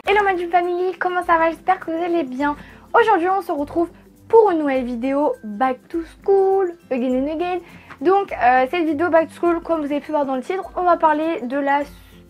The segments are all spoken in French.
Hello Magic Family, comment ça va? J'espère que vous allez bien. Aujourd'hui on se retrouve pour une nouvelle vidéo Back to School again and again. Donc cette vidéo Back to School, comme vous avez pu voir dans le titre, on va parler de la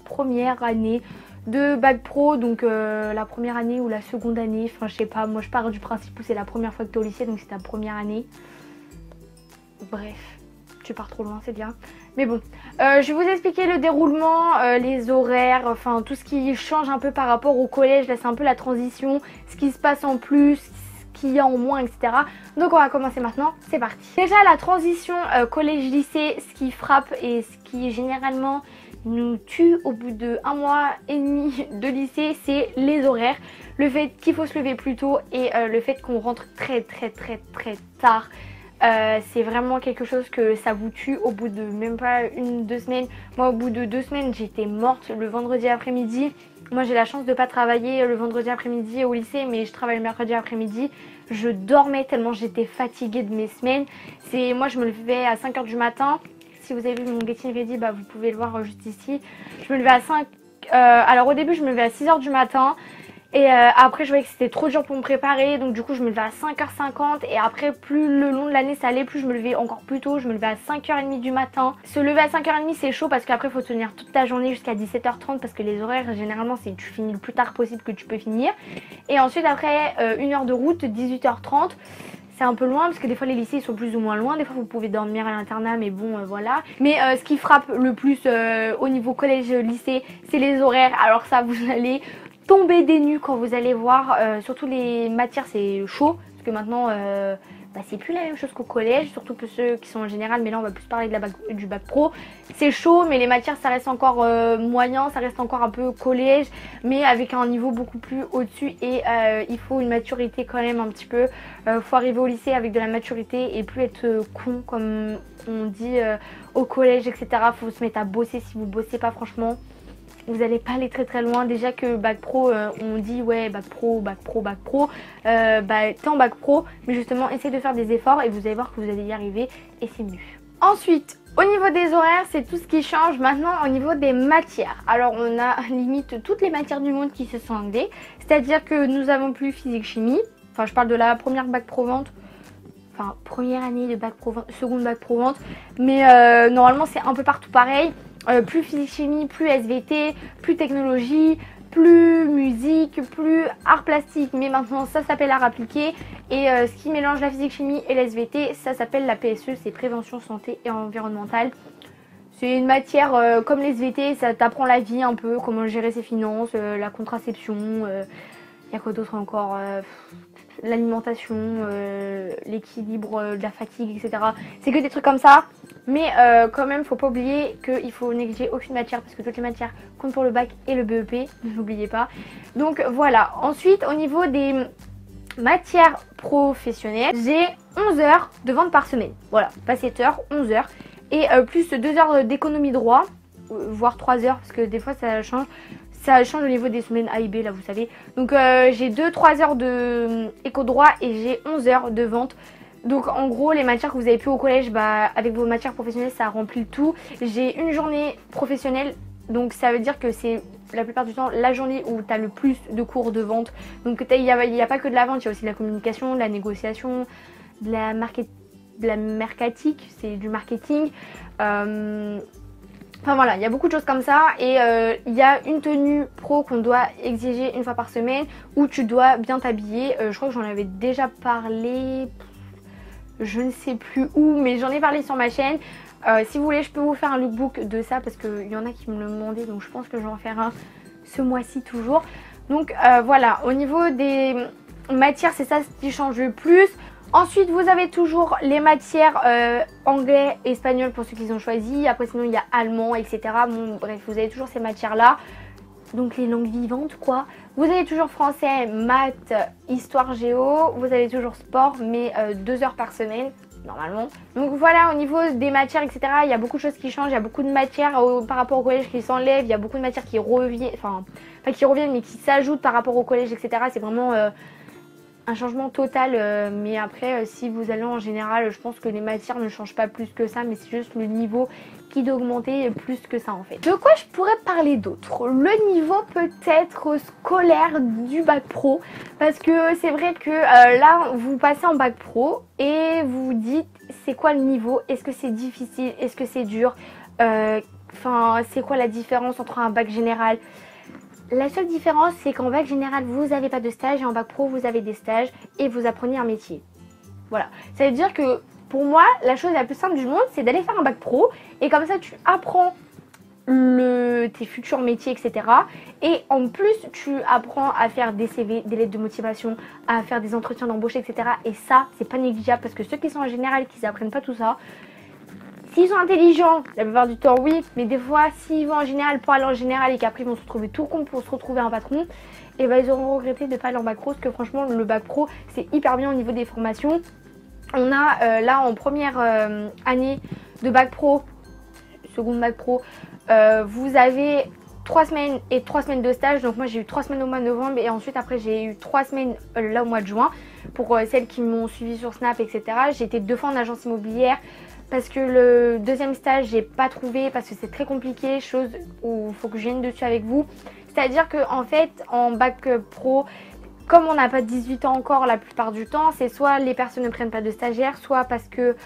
première année de Bac Pro, donc la première année ou la seconde année, enfin je sais pas, moi je pars du principe où c'est la première fois que tu es au lycée, donc c'est ta première année. Bref, tu pars trop loin, c'est bien. Mais bon, je vais vous expliquer le déroulement, les horaires, enfin tout ce qui change un peu par rapport au collège. Là c'est un peu la transition, ce qui se passe en plus, ce qu'il y a en moins, etc. Donc on va commencer maintenant, c'est parti. Déjà la transition collège-lycée, ce qui frappe et ce qui généralement nous tue au bout de 1 mois et demi de lycée, c'est les horaires. Le fait qu'il faut se lever plus tôt et le fait qu'on rentre très tard. C'est vraiment quelque chose que ça vous tue au bout de même pas 1-2 semaines. Moi au bout de 2 semaines j'étais morte le vendredi après-midi. Moi j'ai la chance de ne pas travailler le vendredi après-midi au lycée, mais je travaille le mercredi après-midi. Je dormais tellement j'étais fatiguée de mes semaines. Moi je me levais à 5 h du matin. Si vous avez vu mon getting ready, bah, vous pouvez le voir juste ici. Je me levais à 5. Alors au début je me levais à 6 h du matin. Et après je voyais que c'était trop dur pour me préparer, donc du coup je me levais à 5 h 50. Et après plus le long de l'année ça allait, plus je me levais encore plus tôt. Je me levais à 5 h 30 du matin. Se lever à 5 h 30 c'est chaud parce qu'après il faut tenir toute ta journée jusqu'à 17 h 30. Parce que les horaires généralement c'est tu finis le plus tard possible que tu peux finir. Et ensuite après 1 heure de route, 18 h 30. C'est un peu loin parce que des fois les lycées ils sont plus ou moins loin. Des fois vous pouvez dormir à l'internat, mais bon voilà. Mais ce qui frappe le plus au niveau collège-lycée, c'est les horaires. Alors ça, vous allez tomber des nues quand vous allez voir. Surtout les matières c'est chaud. Parce que maintenant c'est plus la même chose qu'au collège. Surtout pour ceux qui sont en général. Mais là on va plus parler de du bac pro. C'est chaud mais les matières ça reste encore moyen. Ça reste encore un peu collège. Mais avec un niveau beaucoup plus au-dessus. Et il faut une maturité quand même un petit peu. Faut arriver au lycée avec de la maturité. Et plus être con comme on dit au collège, etc. Faut se mettre à bosser. Si vous bossez pas franchement, vous n'allez pas aller très loin. Déjà que bac pro, on dit ouais bac pro. T'es en bac pro, mais justement essayez de faire des efforts et vous allez voir que vous allez y arriver et c'est mieux. Ensuite, au niveau des horaires, c'est tout ce qui change maintenant au niveau des matières. Alors on a limite toutes les matières du monde qui se sont enlevées. C'est-à-dire que nous avons plus physique-chimie. Enfin je parle de la première bac pro vente. Enfin première année de bac pro vente, seconde bac pro vente. Mais normalement c'est un peu partout pareil. Plus physique-chimie, plus SVT, plus technologie, plus musique, plus art plastique. Mais maintenant ça s'appelle art appliqué. Et ce qui mélange la physique-chimie et la SVT, ça s'appelle la PSE, c'est prévention santé et environnementale. C'est une matière comme les SVT, ça t'apprend la vie un peu, comment gérer ses finances, la contraception, il y a quoi d'autre encore, l'alimentation, l'équilibre de la fatigue, etc. C'est que des trucs comme ça. Mais quand même, faut pas oublier qu'il faut négliger aucune matière parce que toutes les matières comptent pour le bac et le BEP, n'oubliez pas. Donc voilà. Ensuite, au niveau des matières professionnelles, j'ai 11 heures de vente par semaine. Voilà, pas 7 heures, 11 heures. Et plus 2 heures d'économie droit, voire 3 heures parce que des fois ça change. Ça change au niveau des semaines A et B, là vous savez. Donc j'ai 2-3 heures de éco-droit et j'ai 11 heures de vente. Donc en gros les matières que vous avez pu au collège, avec vos matières professionnelles ça remplit le tout. J'ai une journée professionnelle, donc ça veut dire que c'est la plupart du temps la journée où tu as le plus de cours de vente. Donc il n'y a pas que de la vente, il y a aussi de la communication, de la négociation, de la mercatique, c'est du marketing. Enfin voilà, il y a beaucoup de choses comme ça et il y a une tenue pro qu'on doit exiger une fois par semaine où tu dois bien t'habiller. Je crois que j'en avais déjà parlé, je ne sais plus où, mais j'en ai parlé sur ma chaîne. Si vous voulez, je peux vous faire un lookbook de ça parce qu'il y en a qui me le demandaient, donc je pense que je vais en faire un ce mois-ci toujours. Donc voilà, au niveau des matières, c'est ça ce qui change le plus. Ensuite, vous avez toujours les matières anglais, espagnol pour ceux qui ont choisi. Après, sinon, il y a allemand, etc. Bon, bref, vous avez toujours ces matières-là. Donc, les langues vivantes, quoi. Vous avez toujours français, maths, histoire, géo. Vous avez toujours sport, mais 2 heures par semaine, normalement. Donc, voilà, au niveau des matières, etc., il y a beaucoup de choses qui changent. Il y a beaucoup de matières par rapport au collège qui s'enlèvent. Il y a beaucoup de matières qui reviennent, enfin, pas qui reviennent, mais qui s'ajoutent par rapport au collège, etc. C'est vraiment un changement total, mais après si vous allez en général, je pense que les matières ne changent pas plus que ça, mais c'est juste le niveau qui doit augmenter plus que ça en fait. De quoi je pourrais parler d'autre? Le niveau peut-être scolaire du bac pro, parce que c'est vrai que là vous passez en bac pro et vous vous dites c'est quoi le niveau, est-ce que c'est difficile, est-ce que c'est dur, enfin c'est quoi la différence entre un bac général? La seule différence, c'est qu'en bac général, vous n'avez pas de stage et en bac pro, vous avez des stages et vous apprenez un métier. Voilà. Ça veut dire que pour moi, la chose la plus simple du monde, c'est d'aller faire un bac pro et comme ça, tu apprends tes futurs métiers, etc. Et en plus, tu apprends à faire des CV, des lettres de motivation, à faire des entretiens d'embauche, etc. Et ça, c'est pas négligeable parce que ceux qui sont en général, qui n'apprennent pas tout ça, s'ils sont intelligents, la plupart du temps oui, mais des fois s'ils vont en général pour aller en général et qu'après ils vont se retrouver tout con pour se retrouver un patron, et ben ils auront regretté de ne pas aller en bac pro parce que franchement le bac pro c'est hyper bien au niveau des formations. On a là en première année de bac pro, seconde bac pro, vous avez 3 semaines et 3 semaines de stage. Donc moi j'ai eu 3 semaines au mois de novembre et ensuite après j'ai eu 3 semaines là au mois de juin. Pour celles qui m'ont suivi sur Snap, etc. J'ai été 2 fois en agence immobilière. Parce que le deuxième stage, j'ai pas trouvé parce que c'est très compliqué, chose où il faut que je vienne dessus avec vous. C'est-à-dire qu'en fait, en bac pro, comme on n'a pas 18 ans encore la plupart du temps, c'est soit les personnes ne prennent pas de stagiaires, soit parce que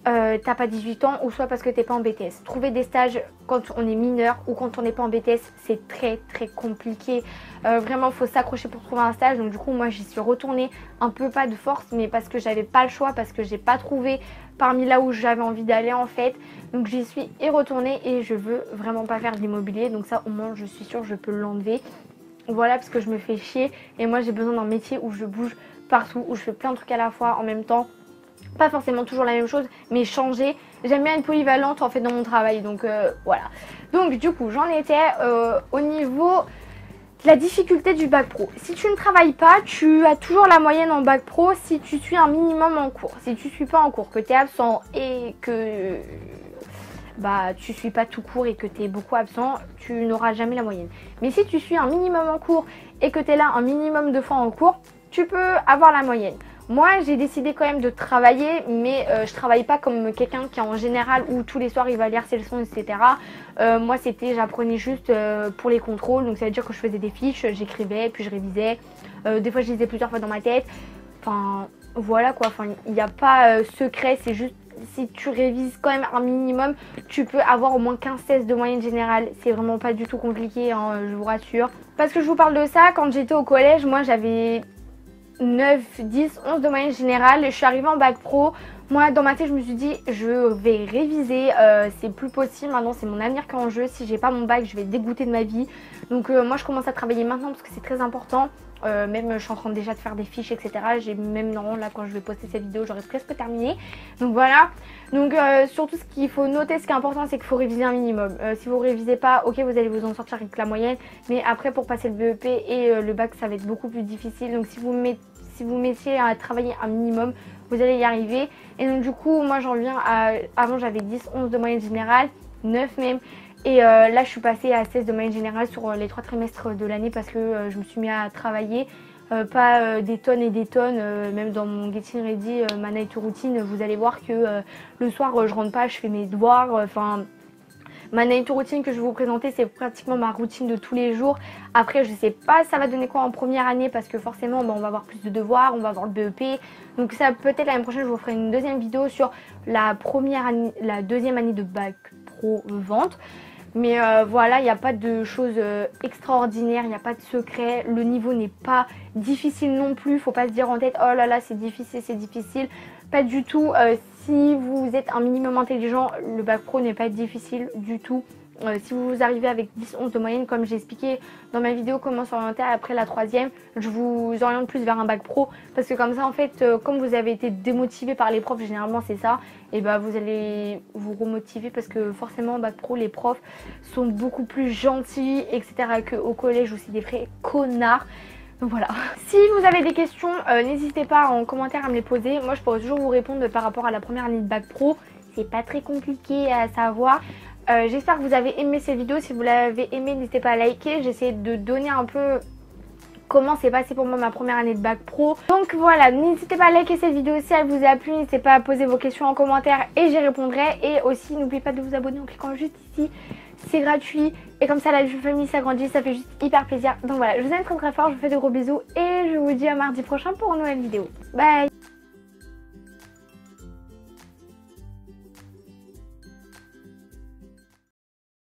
t'as pas 18 ans, ou soit parce que t'es pas en BTS. Trouver des stages quand on est mineur ou quand on n'est pas en BTS, c'est très compliqué. Vraiment, il faut s'accrocher pour trouver un stage. Donc du coup, moi, j'y suis retournée un peu pas de force, mais parce que j'avais pas le choix, parce que j'ai pas trouvé parmi là où j'avais envie d'aller en fait. Donc j'y suis retournée et je veux vraiment pas faire de l'immobilier. Donc ça, au moins, je suis sûre, je peux l'enlever. Voilà, parce que je me fais chier et moi, j'ai besoin d'un métier où je bouge partout, où je fais plein de trucs à la fois en même temps. Pas forcément toujours la même chose, mais changer. J'aime bien être polyvalente en fait dans mon travail, donc voilà. Donc du coup, j'en étais au niveau de la difficulté du bac pro. Si tu ne travailles pas, tu as toujours la moyenne en bac pro si tu suis un minimum en cours. Si tu suis pas en cours, que tu es absent et que tu suis pas tout court et que tu es beaucoup absent, tu n'auras jamais la moyenne. Mais si tu suis un minimum en cours et que tu es là un minimum de fois en cours, tu peux avoir la moyenne. Moi, j'ai décidé quand même de travailler, mais je travaille pas comme quelqu'un qui en général où tous les soirs il va lire ses leçons, etc. Moi, j'apprenais juste pour les contrôles, donc ça veut dire que je faisais des fiches, j'écrivais, puis je révisais. Des fois, je lisais plusieurs fois dans ma tête. Enfin, voilà quoi. Enfin, il n'y a pas secret, c'est juste si tu révises quand même un minimum, tu peux avoir au moins 15-16 de moyenne générale. C'est vraiment pas du tout compliqué, hein, je vous rassure. Parce que je vous parle de ça, quand j'étais au collège, moi j'avais 9, 10, 11 de moyenne générale. Je suis arrivée en bac pro. Moi, dans ma tête, je me suis dit, je vais réviser. C'est plus possible. Maintenant, c'est mon avenir qui est en jeu. Si j'ai pas mon bac, je vais dégoûter de ma vie. Donc, moi, je commence à travailler maintenant parce que c'est très important. Même, je suis en train déjà de faire des fiches, etc. J'ai même, non, là, quand je vais poster cette vidéo, j'aurai presque terminé. Donc, voilà. Donc, surtout, ce qu'il faut noter, ce qui est important, c'est qu'il faut réviser un minimum. Si vous révisez pas, ok, vous allez vous en sortir avec la moyenne. Mais après, pour passer le BEP et le bac, ça va être beaucoup plus difficile. Donc, si vous mettiez à travailler un minimum, vous allez y arriver. Et donc, du coup, moi, j'en viens à... Avant, j'avais 10, 11 de moyenne générale, 9 même. Et là, je suis passée à 16 de moyenne générale sur les 3 trimestres de l'année parce que je me suis mis à travailler. Pas des tonnes et des tonnes, même dans mon Getting Ready, ma night routine, vous allez voir que le soir, je rentre pas, je fais mes devoirs. Enfin, ma night routine que je vais vous présenter, c'est pratiquement ma routine de tous les jours. Après, je sais pas ça va donner quoi en première année parce que forcément, on va avoir plus de devoirs, on va avoir le BEP. Donc ça, peut-être l'année prochaine, je vous ferai une deuxième vidéo sur la deuxième année de bac pro vente. Mais voilà, il n'y a pas de choses extraordinaires, il n'y a pas de secret. Le niveau n'est pas difficile non plus. Faut pas se dire en tête, oh là là, c'est difficile, c'est difficile. Pas du tout. Si vous êtes un minimum intelligent, le bac pro n'est pas difficile du tout. Si vous arrivez avec 10-11 de moyenne, comme j'ai expliqué dans ma vidéo comment s'orienter après la troisième, je vous oriente plus vers un bac pro. Parce que comme ça, en fait, comme vous avez été démotivé par les profs, généralement c'est ça, et bah vous allez vous remotiver parce que forcément en bac pro, les profs sont beaucoup plus gentils, etc. qu'au collège où c'est des vrais connards. Donc voilà. Si vous avez des questions, n'hésitez pas en commentaire à me les poser. Moi, je pourrais toujours vous répondre par rapport à la première année de bac pro. C'est pas très compliqué à savoir. J'espère que vous avez aimé cette vidéo. Si vous l'avez aimé, n'hésitez pas à liker. J'essaie de donner un peu comment s'est passé pour moi ma première année de bac pro. Donc voilà, n'hésitez pas à liker cette vidéo si elle vous a plu, n'hésitez pas à poser vos questions en commentaire et j'y répondrai. Et aussi n'oubliez pas de vous abonner en cliquant juste ici, c'est gratuit et comme ça la famille s'agrandit, ça fait juste hyper plaisir. Donc voilà, je vous aime très très fort, je vous fais de gros bisous et je vous dis à mardi prochain pour une nouvelle vidéo. Bye.